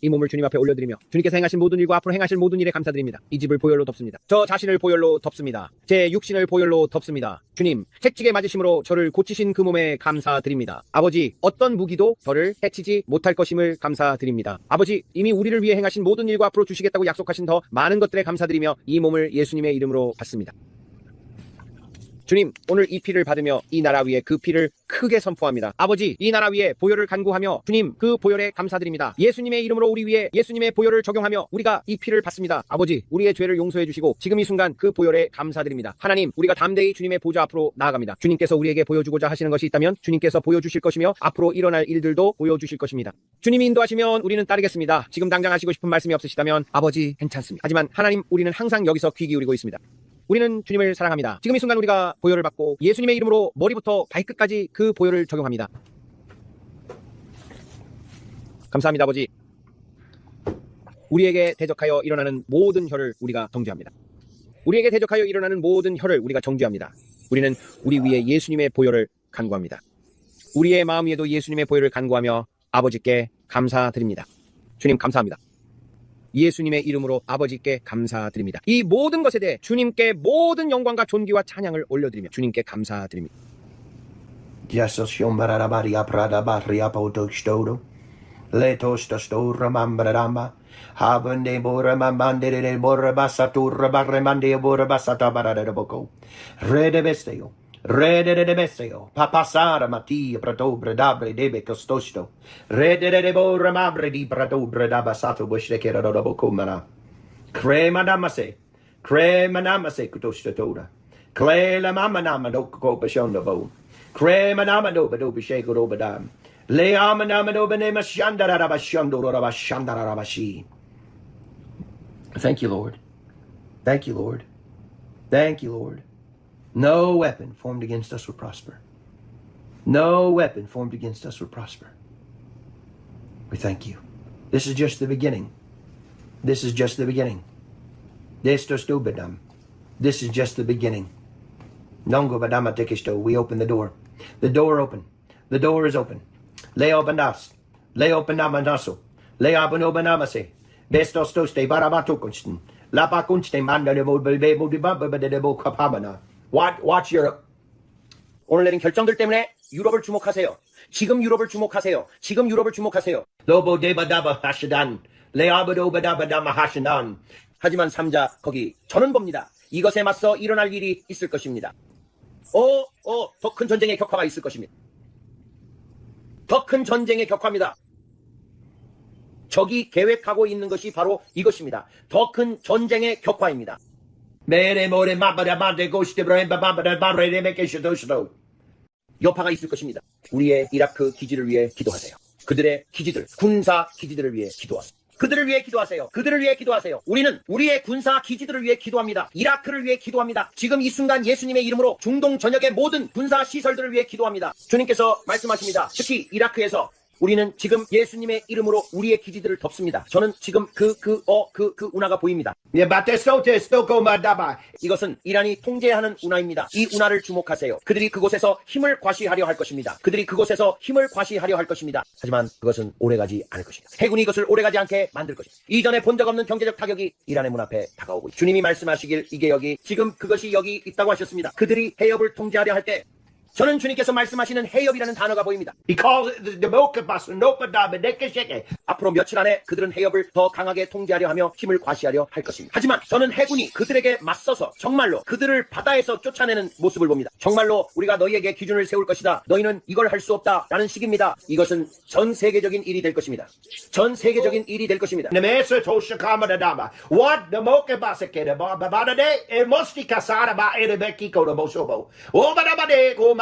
이 몸을 주님 앞에 올려드리며 주님께서 행하신 모든 일과 앞으로 행하실 모든 일에 감사드립니다. 이 집을 보혈로 덮습니다. 저 자신을 보혈로 덮습니다. 제 육신을 보혈로 덮습니다. 주님, 채찍에 맞으심으로 저를 고치신 그 몸에 감사드립니다. 아버지, 어떤 무기도 저를 해치지 못할 것임을 감사드립니다. 아버지, 이미 우리를 위해 행하신 모든 일과 앞으로 주시겠다고 약속하신 더 많은 것들에 감사드리며 이 몸을 예수님의 이름으로 받습니다. 주님, 오늘 이 피를 받으며 이 나라 위에 그 피를 크게 선포합니다. 아버지, 이 나라 위에 보혈을 간구하며 주님, 그 보혈에 감사드립니다. 예수님의 이름으로 우리 위에 예수님의 보혈을 적용하며 우리가 이 피를 받습니다. 아버지, 우리의 죄를 용서해 주시고 지금 이 순간 그 보혈에 감사드립니다. 하나님, 우리가 담대히 주님의 보좌 앞으로 나아갑니다. 주님께서 우리에게 보여주고자 하시는 것이 있다면 주님께서 보여주실 것이며 앞으로 일어날 일들도 보여주실 것입니다. 주님이 인도하시면 우리는 따르겠습니다. 지금 당장 하시고 싶은 말씀이 없으시다면 아버지, 괜찮습니다. 하지만 하나님, 우리는 항상 여기서 귀 기울이고 있습니다. 우리는 주님을 사랑합니다. 지금 이 순간 우리가 보혈을 받고 예수님의 이름으로 머리부터 발끝까지 그 보혈을 적용합니다. 감사합니다, 아버지. 우리에게 대적하여 일어나는 모든 혀를 우리가 정죄합니다. 우리에게 대적하여 일어나는 모든 혀를 우리가 정죄합니다. 우리는 우리 위에 예수님의 보혈을 간구합니다. 우리의 마음 위에도 예수님의 보혈을 간구하며 아버지께 감사드립니다. 주님, 감사합니다. 예수님의 이름으로 아버지께 감사드립니다. 이 모든 것에 대해 주님께 모든 영광과 존귀와 찬양을 올려드리며 주님께 감사드립니다. Rededebeseo, papasara matia prato bredabre debe costosto. Rededebo ramabre di prato bredabasato bushekera robocumana. Crema namase cutostatora. Cle la mamma namado copashondobo. Crema namado bedo bishego robadam. Le amanamado benema shandarabashondo rabashandarabashi. Thank you, Lord. Thank you, Lord. Thank you, Lord. No weapon formed against us will prosper. No weapon formed against us will prosper. We thank you. This is just the beginning. This is just the beginning. This is just the beginning. We open the door. The door open. The door is open. Leo bandas. Leo banamanaso. Leo banobanamasé. Bestos toste barabatokunsten. Lapa kunste manda de kapamana. Watch Europe. 오늘 내린 결정들 때문에 유럽을 주목하세요. 지금 유럽을 주목하세요. 지금 유럽을 주목하세요. 하지만 3자 거기 저는 봅니다. 이것에 맞서 일어날 일이 있을 것입니다. 더 큰 전쟁의 격화가 있을 것입니다. 더 큰 전쟁의 격화입니다. 적이 계획하고 있는 것이 바로 이것입니다. 더 큰 전쟁의 격화입니다. 여파가 있을 것입니다. 우리의 이라크 기지를 위해 기도하세요. 그들의 기지들, 군사 기지들을 위해 기도하세요. 그들을 위해 기도하세요. 그들을 위해 기도하세요. 우리는 우리의 군사 기지들을 위해 기도합니다. 이라크를 위해 기도합니다. 지금 이 순간 예수님의 이름으로 중동 전역의 모든 군사 시설들을 위해 기도합니다. 주님께서 말씀하십니다. 특히 이라크에서 우리는 지금 예수님의 이름으로 우리의 기지들을 덮습니다. 저는 지금 그 운하가 보입니다. 이것은 이란이 통제하는 운하입니다. 이 운하를 주목하세요. 그들이 그곳에서 힘을 과시하려 할 것입니다. 그들이 그곳에서 힘을 과시하려 할 것입니다. 하지만 그것은 오래가지 않을 것입니다. 해군이 이것을 오래가지 않게 만들 것입니다. 이전에 본 적 없는 경제적 타격이 이란의 문 앞에 다가오고 있습니다. 주님이 말씀하시길 이게 여기 지금 그것이 여기 있다고 하셨습니다. 그들이 해협을 통제하려 할 때 저는 주님께서 말씀하시는 해협이라는 단어가 보입니다. 앞으로 며칠 안에 그들은 해협을 더 강하게 통제하려 하며 힘을 과시하려 할 것입니다. 하지만 저는 해군이 그들에게 맞서서 정말로 그들을 바다에서 쫓아내는 모습을 봅니다. 정말로 우리가 너희에게 기준을 세울 것이다. 너희는 이걸 할 수 없다. 라는 식입니다. 이것은 전 세계적인 일이 될 것입니다. 전 세계적인 일이 될 것입니다.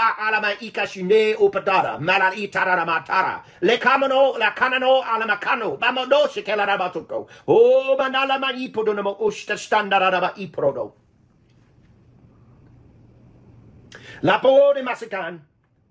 alama ikashine upadara malan itara matara le kamano la kanano alama kano bamado shikela rabatuko o manala ma ipodo no usta standara raba iprodo la pode masakan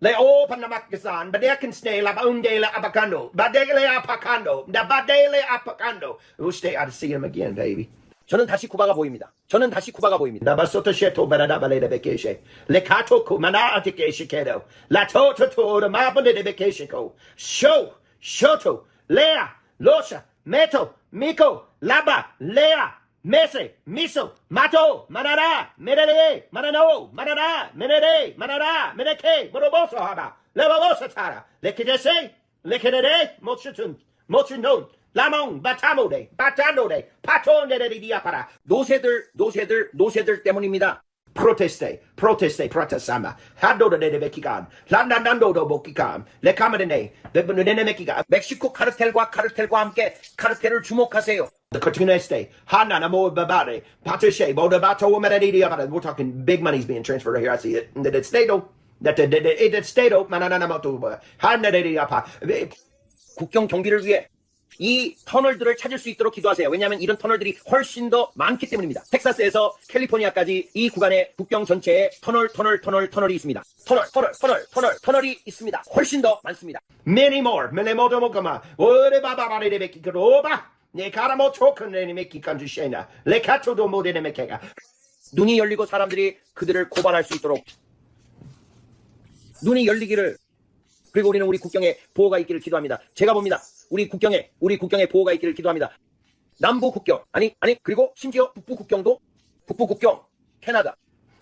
le open na makasan badekin stay la undela abakando badele apakando da badele apakando we'll stay I'll see him again baby. 저는 다시 쿠바가 보입니다. 저는 다시 쿠바가 보입니다. 나바소토 셰토 바라다발레데 베케셰 레카토 쿠마나 아티케시케도 라토토토 마본데 베케시코 쇼 쇼토 레아 로샤 메토, 미코, 라바, 레아, 메세, 미소, 마토, 마나라, 메레레, 마나노, 마나라, 메레레, 마나라, 메레케, 모로보소 하바, 레바보소 타라, 레키데세, 레케레레, 모츠툰, 모츠논, 라몽, 바타모데, 바타노데, 파토네레디아파라. 노새들 때문입니다. Proteste, protesama. Hadode bekigan. Landando bokikan. Le kamadene. The mekiga. 멕시코 카르텔과 함께 카르텔을 주목하세요. The Cotuneste. Hanana mo babare. Patriche. Bodabato womanadidia. We're talking big money's being transferred here. I see it. The Stato. That the Stato. Mananamoto. Hanadiapa. 국경 경비를 위해 이 터널들을 찾을 수 있도록 기도하세요. 왜냐하면 이런 터널들이 훨씬 더 많기 때문입니다. 텍사스에서 캘리포니아까지 이 구간의 국경 전체에 터널이 있습니다. 터널이 있습니다. 훨씬 더 많습니다. Many more. Melemoto mokama. Ore babare de bekikroba. Ne karamo chokunne mekikanjushena. Le katodo modene mekega. 눈이 열리고 사람들이 그들을 고발할 수 있도록 눈이 열리기를. 그리고 우리는 우리 국경에 보호가 있기를 기도합니다. 제가 봅니다. 우리 국경에 보호가 있기를 기도합니다. 남부 국경, 그리고 심지어 북부 국경, 캐나다.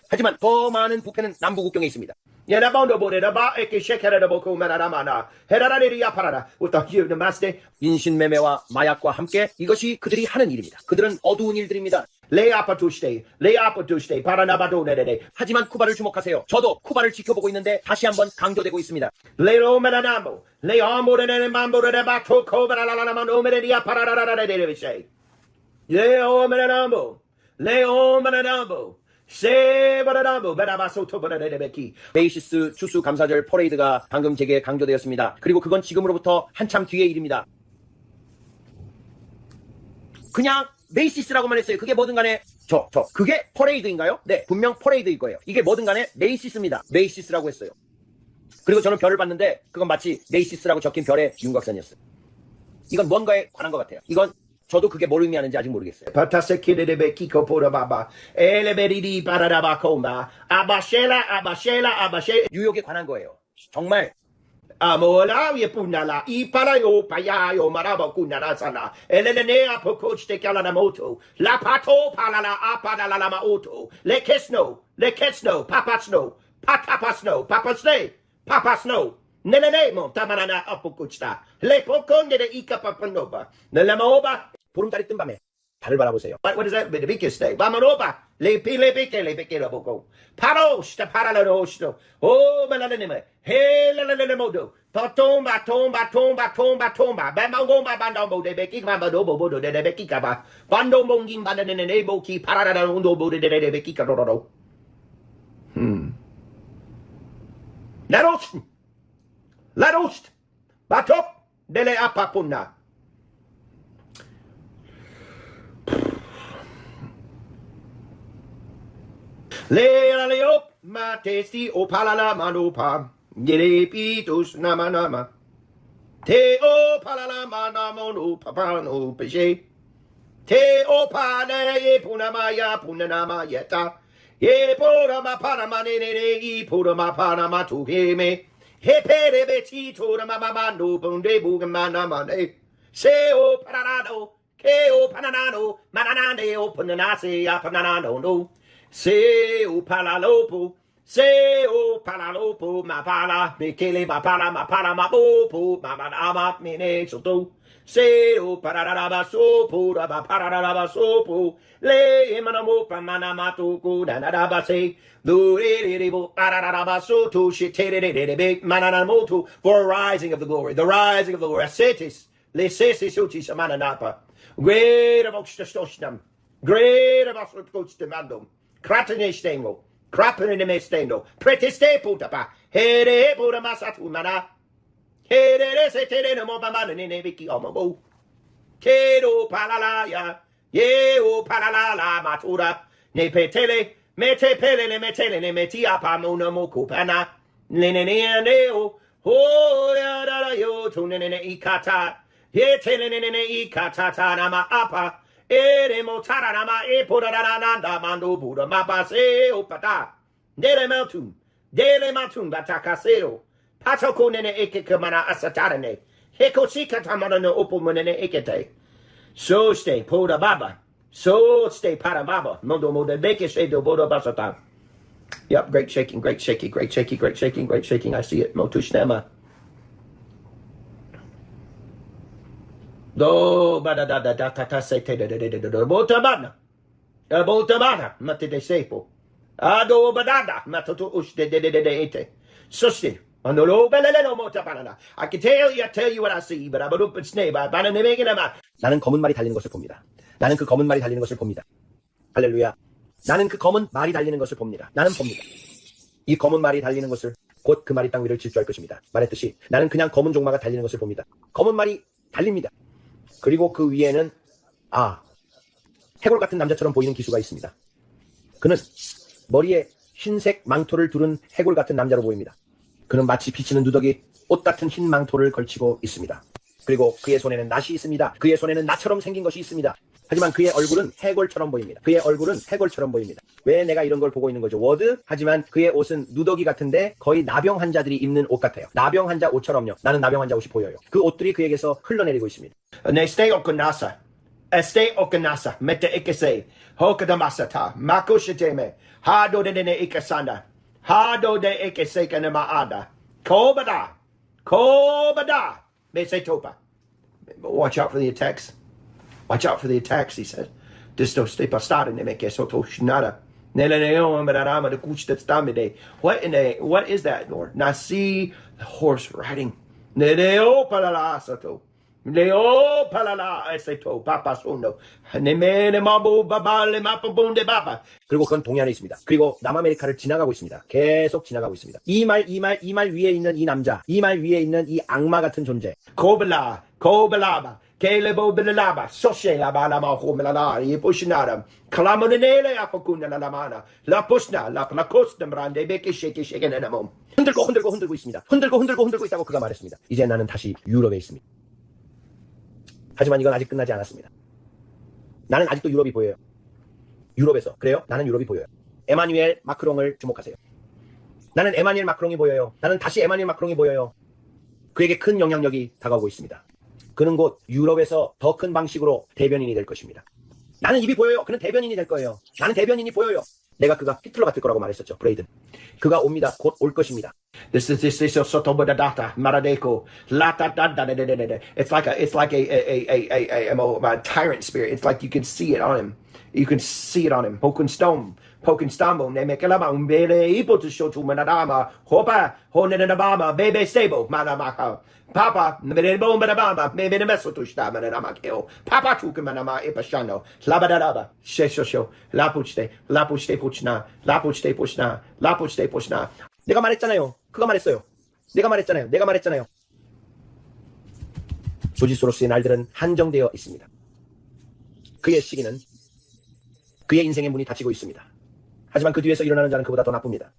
하지만 더 많은 부패는 남부 국경에 있습니다. Yenabondo bodeba eke shekera boko manaramana. Herararia parada. With the huge master. 인신매매와 마약과 함께 이것이 그들이 하는 일입니다. 그들은 어두운 일들입니다. Leapatuste, paranabadone. 하지만 쿠바를 주목하세요. 저도 쿠바를 지켜보고 있는데 다시 한번 강조되고 있습니다. Lero mananamo, leamorene mamborene bato cobanalalamano media parararararevise. Leo mananamo. 세바라라보 베라바소토 바라레베키. 메이시스 추수 감사절 퍼레이드가 방금 제게 강조되었습니다. 그리고 그건 지금으로부터 한참 뒤의 일입니다. 그냥 메이시스라고만 했어요. 그게 뭐든 간에 그게 퍼레이드인가요? 네, 분명 퍼레이드일 거예요. 이게 뭐든 간에 메이시스입니다. 메이시스라고 했어요. 그리고 저는 별을 봤는데 그건 마치 메이시스라고 적힌 별의 윤곽선이었어요. 이건 뭔가에 관한 것 같아요. 이건 저도 그게 뭘 의미하는지 아직 모르겠어요. 파타세키데베 키코 포라바바 엘레베리디 바라라바콤바 아바셰라 뉴욕에 관한 거예요. 정말 아모라위에 뿐나라 이파라요 파야요 마라바쿠나라사나 엘레네아 포코치테 칼라나모토 라파토 팔라라 아파달라마오토 레케스노 파파스노 네네네 몬타마나나 아포코치타 레포콘데 이카파파노바 넬라모바 보름달이 뜬 밤에 달을 바라보세요. What is that? The biggest day. Vamanoba. Le pike la boko. Paro, sta paralelo sto. Oh, malaneme. Hele modo. Tomba. Bamangomba bandombo de beki bambodo bodo de beki kaba. Bando mongin banane nebo ki parada undo bodo de beki kadoro. Larost. Batop dele apapuna. Leop matesti opalala manopa. Yerepitus nama. Te opalala manamono papano peshe. Te opana ye punamaya punanama yeta. Ye porama panamane e porama panama to heme. He pere betito mamando bunde bugamana mane. Se o parado. Ke o pananano. Mananane o punanase apanano no. Se o palalopo, mapala, mekele mapala, mapopo, mamanama, mene soto. Se o pararabasopo, rabaparabasopo, le emanamo, pamanamato, nanarabase, lurebo, pararabasoto, shiterebe, mananamoto, for a rising of the glory, ascetis, le sesis utis, amananapa, great of oxtastoshnam, great of oxtostamandum. Kratene stengo, krapene me stendo, preteste putapa, here pura masatu mana, here se tereno mobamane ne viki omobo, kedo palalaya, ye o palala matura, ne petele, mete pele ne metele ne metia pamona mokupana, neo, ho ya yo tunene ikata, ye telene ikata nama apa. Ere motarama e porananda mando pura mapase opata. Dele matum batakaseo. Patoko nene eke kamana asatarane. Heko shika tamana no opomene ekete. So stay poda baba. So stay para baba. Mondo moda beke say do boda basata. Yep, great shaking, great shaking, great shaking, great shaking, great shaking. I see it. Motushnema. Do bada da da da ta ta say te da da da da da bota bana. Bota bana. Mate de sepo. Ado badada. Matoto ush de de de de de ete. Susti. I can tell you what I see, but I'm a open snake. 나는 검은 말이 달리는 것을 봅니다. 나는 그 검은 말이 달리는 것을 봅니다. 할렐루야. 나는 그 검은 말이 달리는 것을 봅니다. 나는 봅니다. 이 검은 말이 달리는 것을 곧 그 말이 땅 위를 질주할 것입니다. 말했듯이 나는 그냥 검은 종마가 달리는 것을 봅니다. 검은 말이 달립니다. 그리고 그 위에는 해골 같은 남자처럼 보이는 기수가 있습니다. 그는 머리에 흰색 망토를 두른 해골 같은 남자로 보입니다. 그는 마치 비치는 누더기 옷 같은 흰 망토를 걸치고 있습니다. 그리고 그의 손에는 낫이 있습니다. 그의 손에는 나처럼 생긴 것이 있습니다. 하지만 그의 얼굴은 해골처럼 보입니다. 그의 얼굴은 해골처럼 보입니다. 왜 내가 이런 걸 보고 있는 거죠? 워드? 하지만 그의 옷은 누더기 같은데 거의 나병 환자들이 입는 옷 같아요. 나병 환자 옷처럼요. 나는 나병 환자 옷이 보여요. 그 옷들이 그에게서 흘러내리고 있습니다. Stay okanasa. Stay okanasa. Mete ikase. Hokadamasata. Makushiteme. Hado de ne ikasanda. Hado de ikase kanamaada. Kobada. Kobada. Mesetopa. Watch out for the attacks. Watch out for the attacks, he said. Disto ste pastada ne me soto shnada. What is that, Lord? Nasi, the horse riding. Leo palala sato. Leo palala eseto papa sono. Nemene mabu babale mapabunde baba. 그리고 그건 동해안에 있습니다. 그리고 남아메리카를 지나가고 있습니다. 계속 지나가고 있습니다. 이 말 위에 있는 이 남자, 이 말 위에 있는 이 악마 같은 존재. Kobalaba. Kelebo Bilaba, Soshe la Balama Homelana, Yepushinada, Calamonele Apocuna la Lamana, La Pusna, La Placostum Rande, Beke Shake Shaken and a mom. 흔들고 있습니다. 흔들고 있다고 그가 말했습니다. 이제 나는 다시 유럽에 있습니다. 하지만 이건 아직 끝나지 않았습니다. 나는 아직도 유럽이 보여요. 유럽에서. 그래요? 나는 유럽이 보여요. 에마뉴엘 마크롱을 주목하세요. 나는 에마뉴엘 마크롱이 보여요. 나는 다시 에마뉴엘 마크롱이 보여요. 그에게 큰 영향력이 다가오고 있습니다. 그는 곧 유럽에서 더 큰 방식으로 대변인이 될 것입니다. 나는 입이 보여요. 그는 대변인이 될 거예요. 나는 대변인이 보여요. 내가 그가 히틀러 같을 거라고 말했었죠. 브레이든. 그가 옵니다. 곧 올 것입니다. This is sotobodata maradeko lata. It's like a tyrant spirit. It's like you can see it on him. You can see it on him. Poken stombo ne mekelama umbele ipo to show to manadama hopa honenabama bebe stable manamaka. Papa, Medebo Madabama, maybe the Meso to Stam and Amakeo, Papa took him and Ama Epashano, Labadaba, Shesho, Lapuchte Puchna, Lapuchte Pushna, Lapuchte Pushna. 내가 말했잖아요. 그가 말했어요. 내가 말했잖아요. 조지소로스의 날들은 한정되어 있습니다. 그의 시기는 그의 인생의 문이 닫히고 있습니다. 하지만 그 뒤에서 일어나는 자는 그보다 더 나쁩니다.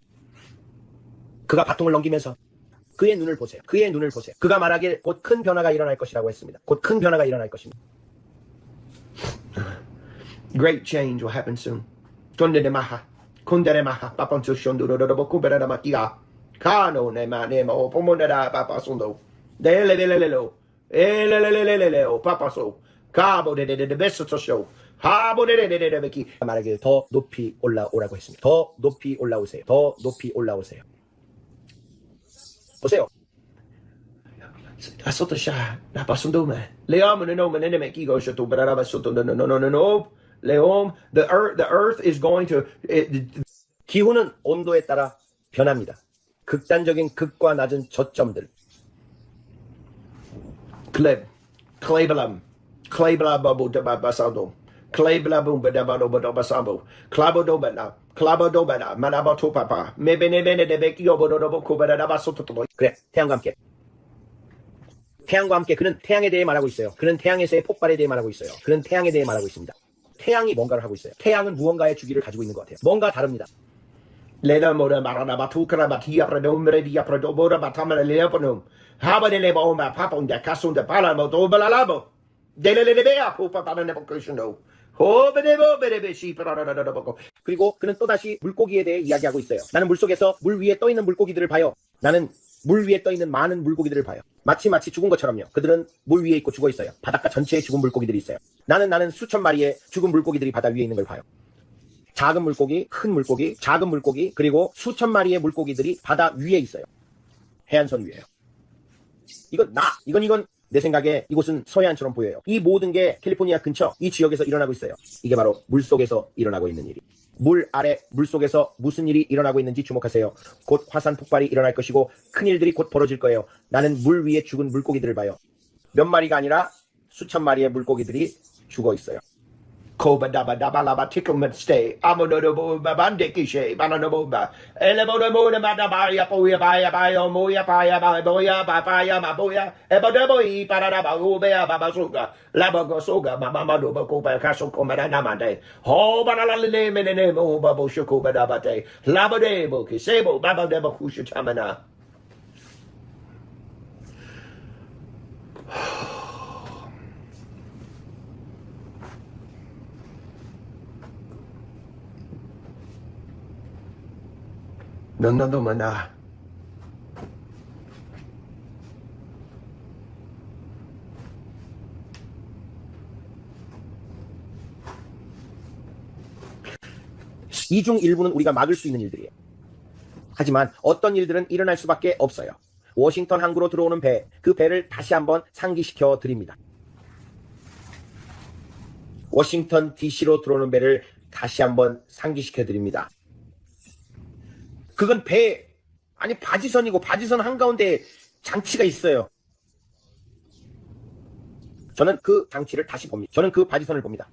그가 바통을 넘기면서 그의 눈을 보세요. 그가 말하길 곧 큰 변화가 일어날 것이라고 했습니다. 곧 큰 변화가 일어날 것입니다. Great change will happen soon. Kunderemaha, Papanto Shonduro, Kubera Matia, Kano, Nema, or Pomona, Papa Sondo, Delelelo, Eleleleleleo, Papa So, Cabo de best of show. Habo de Becky. 말하길 더 높이 올라오라고 했습니다. 더 높이 올라오세요. 보세요. I saw the shah. La pasando me. Leom no man and make ego shot to Baraba Soto. No. Leom, the earth is going to 기후는 온도에 따라 변합니다. 극단적인 극과 낮은 저점들. Clebelam bubble de basando. Clebelam badabado, Clabo dobana, Manabato papa, maybe de Becchio Bodobo Badaba. 그래, 태양과 함께 그는 태양에 대해 말하고 있어요. 그는 태양에서의 폭발에 대해 말하고 있어요. 그는 태양에 대해 말하고 있습니다. 태양이 뭔가를 하고 있어요. 태양은 무언가의 주기를 가지고 있는 것 같아요. 뭔가 다릅니다. Leda moda maranabatukra batia predombre dia predobora batamara leoponum. Habadele bomba paponda casunda palamo dobalabo. Delelebea pupa bananabocushno. 그리고 그는 또다시 물고기에 대해 이야기하고 있어요. 나는 물속에서 물 위에 떠있는 물고기들을 봐요. 나는 물 위에 떠있는 많은 물고기들을 봐요. 마치 죽은 것처럼요. 그들은 물 위에 있고 죽어 있어요. 바닷가 전체에 죽은 물고기들이 있어요. 나는 수천 마리의 죽은 물고기들이 바다 위에 있는 걸 봐요. 작은 물고기, 큰 물고기, 작은 물고기, 그리고 수천 마리의 물고기들이 바다 위에 있어요. 해안선 위에요. 이건 내 생각에 이곳은 서해안처럼 보여요. 이 모든 게 캘리포니아 근처 이 지역에서 일어나고 있어요. 이게 바로 물속에서 일어나고 있는 일이. 물 아래 물속에서 무슨 일이 일어나고 있는지 주목하세요. 곧 화산 폭발이 일어날 것이고 큰 일들이 곧 벌어질 거예요. 나는 물 위에 죽은 물고기들을 봐요. 몇 마리가 아니라 수천 마리의 물고기들이 죽어 있어요. Koba daba daba laba ticklement stay. Amodobo babandikishe, bananoboba. Eleboda madabaya poya baya baya moya paya boya papaya maboya. Ebodeboy paradaba ubea babazuga. Labago soga, mamado bacoba castle comanamade. Ho banalale menemo babo shukuba dabate. Labadebo kisebo babadeba kushitamana. No, mana. 이 중 일부는 우리가 막을 수 있는 일들이에요. 하지만 어떤 일들은 일어날 수밖에 없어요. 워싱턴 항구로 들어오는 배, 그 배를 다시 한번 상기시켜 드립니다. 워싱턴 DC로 들어오는 배를 다시 한번 상기시켜 드립니다. 그건 바지선이고 바지선 한가운데 장치가 있어요. 저는 그 장치를 다시 봅니다. 저는 그 바지선을 봅니다.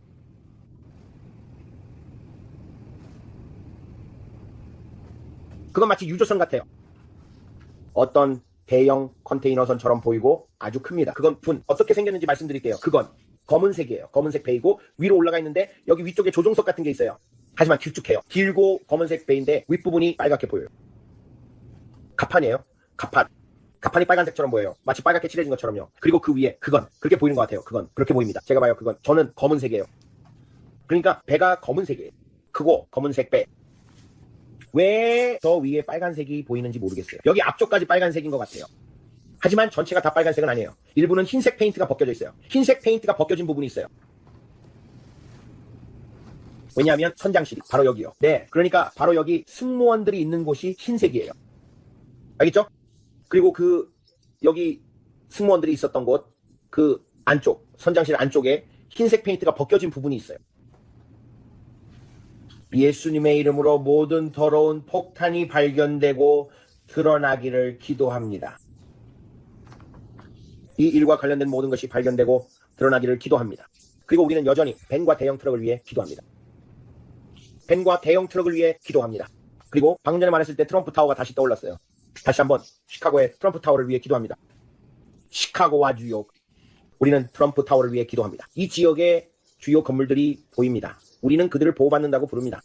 그건 마치 유조선 같아요. 어떤 대형 컨테이너선처럼 보이고 아주 큽니다. 그건 어떻게 생겼는지 말씀드릴게요. 그건 검은색이에요. 검은색 배이고 위로 올라가 있는데 여기 위쪽에 조종석 같은 게 있어요. 하지만 길쭉해요. 길고 검은색 배인데 윗부분이 빨갛게 보여요. 갑판이에요. 갑판이 빨간색처럼 보여요. 마치 빨갛게 칠해진 것처럼요. 그리고 그 위에 그건 그렇게 보이는 것 같아요. 그건 그렇게 보입니다. 제가 봐요. 저는 검은색이에요. 그러니까 배가 검은색이에요. 크고 검은색 배. 왜 저 위에 빨간색이 보이는지 모르겠어요. 여기 앞쪽까지 빨간색인 것 같아요. 하지만 전체가 다 빨간색은 아니에요. 일부는 흰색 페인트가 벗겨져 있어요. 흰색 페인트가 벗겨진 부분이 있어요. 왜냐하면 선장실이 바로 여기요. 네, 그러니까 바로 여기 승무원들이 있는 곳이 흰색이에요. 알겠죠? 그리고 여기 승무원들이 있었던 곳, 그 안쪽, 선장실 안쪽에 흰색 페인트가 벗겨진 부분이 있어요. 예수님의 이름으로 모든 더러운 폭탄이 발견되고 드러나기를 기도합니다. 이 일과 관련된 모든 것이 발견되고 드러나기를 기도합니다. 그리고 우리는 여전히 벤과 대형 트럭을 위해 기도합니다. 벤과 대형 트럭을 위해 기도합니다. 그리고 방금 전에 말했을 때 트럼프 타워가 다시 떠올랐어요. 다시 한번 시카고의 트럼프 타워를 위해 기도합니다. 시카고와 뉴욕, 우리는 트럼프 타워를 위해 기도합니다. 이 지역의 주요 건물들이 보입니다. 우리는 그들을 보호받는다고 부릅니다.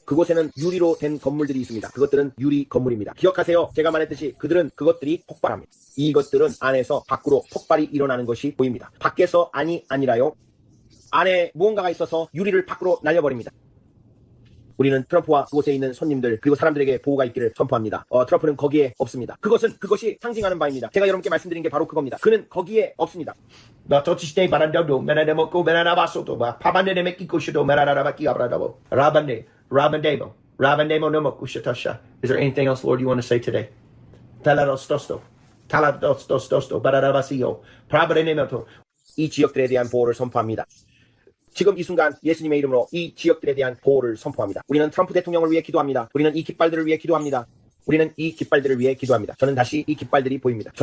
그곳에는 유리로 된 건물들이 있습니다. 그것들은 유리 건물입니다. 기억하세요. 제가 말했듯이 그것들이 폭발합니다. 이것들은 안에서 밖으로 폭발이 일어나는 것이 보입니다. 밖에서 아니라요. 안에 무언가가 있어서 유리를 밖으로 날려버립니다. 우리는 트럼프와 그곳에 있는 손님들 그리고 사람들에게 보호가 있기를 선포합니다. 트럼프는 거기에 없습니다. 그것이 상징하는 바입니다. 제가 여러분께 말씀드린 게 바로 그겁니다. 그는 거기에 없습니다. 나토치스테 바란다도 메나데모코 메나나바소도 바 파반데메키코시도 메라라바키아브라다보 라반데모 노모쿠시타샤. Is there anything else, Lord, you want to say today? Taladostosto 바라라바시오 프라바레네메토. 이 지역들에 대한 보호를 선포합니다. 지금 이 순간 예수님의 이름으로 이 지역들에 대한 보호를 선포합니다. 우리는 트럼프 대통령을 위해 기도합니다. 우리는 이 깃발들을 위해 기도합니다. 우리는 이 깃발들을 위해 기도합니다. 저는 다시 이 깃발들이 보입니다.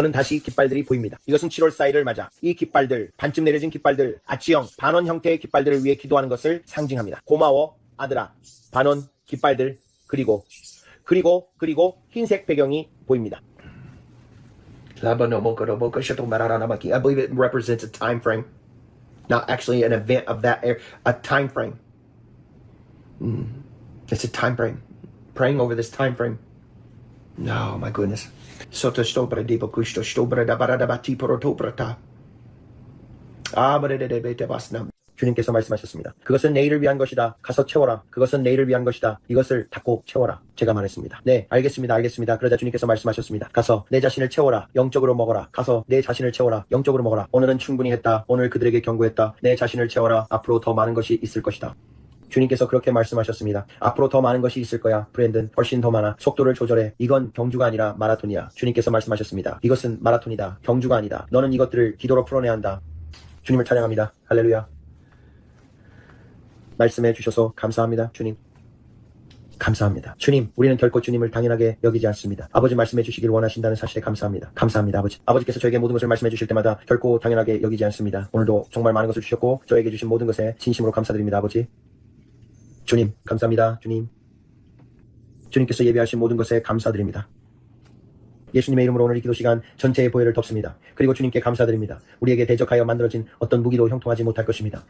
이것은 7월 4일을 맞아 이 깃발들, 반쯤 내려진 깃발들, 아치형, 반원 형태의 깃발들을 위해 기도하는 것을 상징합니다. 고마워 아들아. 반원 깃발들 그리고 흰색 배경이 보입니다. I believe it represents a time frame. Not actually an event of that era, a time frame. It's a time frame. Praying over this time frame. No, my goodness. Soto stobra de bokusto stobra da barada bati porotobrata. Ah, but it basnam. 주님께서 말씀하셨습니다. 그것은 내일을 위한 것이다. 가서 채워라. 그것은 내일을 위한 것이다. 이것을 닫고 채워라. 제가 말했습니다. 네, 알겠습니다. 그러자 주님께서 말씀하셨습니다. 가서 내 자신을 채워라. 영적으로 먹어라. 가서 내 자신을 채워라. 영적으로 먹어라. 오늘은 충분히 했다. 오늘 그들에게 경고했다. 내 자신을 채워라. 앞으로 더 많은 것이 있을 것이다. 주님께서 그렇게 말씀하셨습니다. 앞으로 더 많은 것이 있을 거야. 브랜든, 훨씬 더 많아. 속도를 조절해. 이건 경주가 아니라 마라톤이야. 주님께서 말씀하셨습니다. 이것은 마라톤이다. 경주가 아니다. 너는 이것들을 기도로 풀어내야 한다. 주님을 찬양합니다. 할렐루야. 말씀해 주셔서 감사합니다. 주님. 감사합니다. 주님, 우리는 결코 주님을 당연하게 여기지 않습니다. 아버지 말씀해 주시길 원하신다는 사실에 감사합니다. 감사합니다, 아버지. 아버지께서 저에게 모든 것을 말씀해 주실 때마다 결코 당연하게 여기지 않습니다. 오늘도 정말 많은 것을 주셨고 저에게 주신 모든 것에 진심으로 감사드립니다, 아버지. 주님, 감사합니다. 주님. 주님께서 예배하신 모든 것에 감사드립니다. 예수님의 이름으로 오늘 이 기도 시간 전체의 보혈을 덮습니다. 그리고 주님께 감사드립니다. 우리에게 대적하여 만들어진 어떤 무기도 형통하지 못할 것입니다.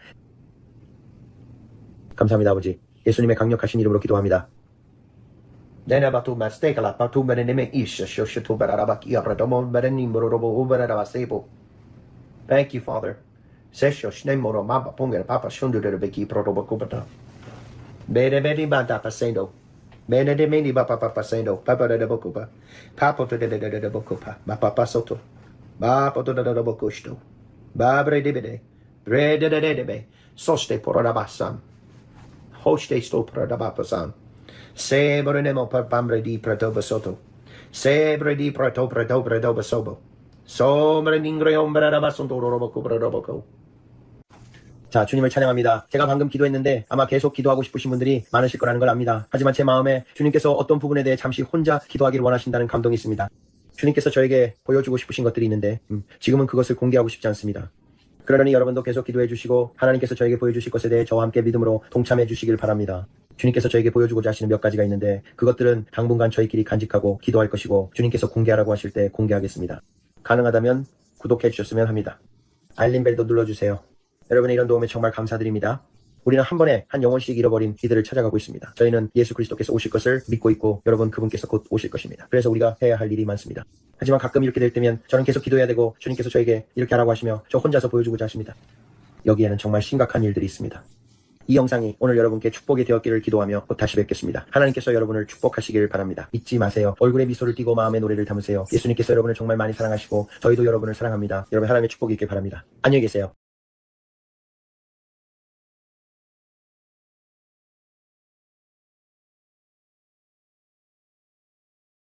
감사합니다, 아버지. 예수님의 강력하신 이름으로 기도합니다. Nenabatu mastekala patu bereneme isha shoshitu barabaki abradomo berenim robo uberabasebo. Thank you, Father. Sesho shnemoro mapa ponger papa shundu de beki protobacubata. Bene bene banta pasendo. Bene de meni papa pasendo. Papa de bocupa. Papa de bocupa. Papa soto. Papa de bocusto. Babre de bede. Bre de debe. Soste porabasam. Hoste sto porabasam. Sebrenemo per pambre di pretoba soto. Sebre di pretoba sobo. Sombre ningre ombre rabasunto roboco roboco. 자, 주님을 찬양합니다. 제가 방금 기도했는데 아마 계속 기도하고 싶으신 분들이 많으실 거라는 걸 압니다. 하지만 제 마음에 주님께서 어떤 부분에 대해 잠시 혼자 기도하기를 원하신다는 감동이 있습니다. 주님께서 저에게 보여주고 싶으신 것들이 있는데 지금은 그것을 공개하고 싶지 않습니다. 그러니 여러분도 계속 기도해 주시고 하나님께서 저에게 보여주실 것에 대해 저와 함께 믿음으로 동참해 주시길 바랍니다. 주님께서 저에게 보여주고자 하시는 몇 가지가 있는데 그것들은 당분간 저희끼리 간직하고 기도할 것이고 주님께서 공개하라고 하실 때 공개하겠습니다. 가능하다면 구독해 주셨으면 합니다. 알림벨도 눌러주세요. 여러분의 이런 도움에 정말 감사드립니다. 우리는 한 번에 한 영혼씩 잃어버린 이들을 찾아가고 있습니다. 저희는 예수 그리스도께서 오실 것을 믿고 있고 여러분 그분께서 곧 오실 것입니다. 그래서 우리가 해야 할 일이 많습니다. 하지만 가끔 이렇게 될 때면 저는 계속 기도해야 되고 주님께서 저에게 이렇게 하라고 하시며 저 혼자서 보여주고자 하십니다. 여기에는 정말 심각한 일들이 있습니다. 이 영상이 오늘 여러분께 축복이 되었기를 기도하며 곧 다시 뵙겠습니다. 하나님께서 여러분을 축복하시길 바랍니다. 잊지 마세요. 얼굴에 미소를 띠고 마음에 노래를 담으세요. 예수님께서 여러분을 정말 많이 사랑하시고 저희도 여러분을 사랑합니다. 여러분 하나님의 축복이 있길 바랍니다. 안녕히 계세요.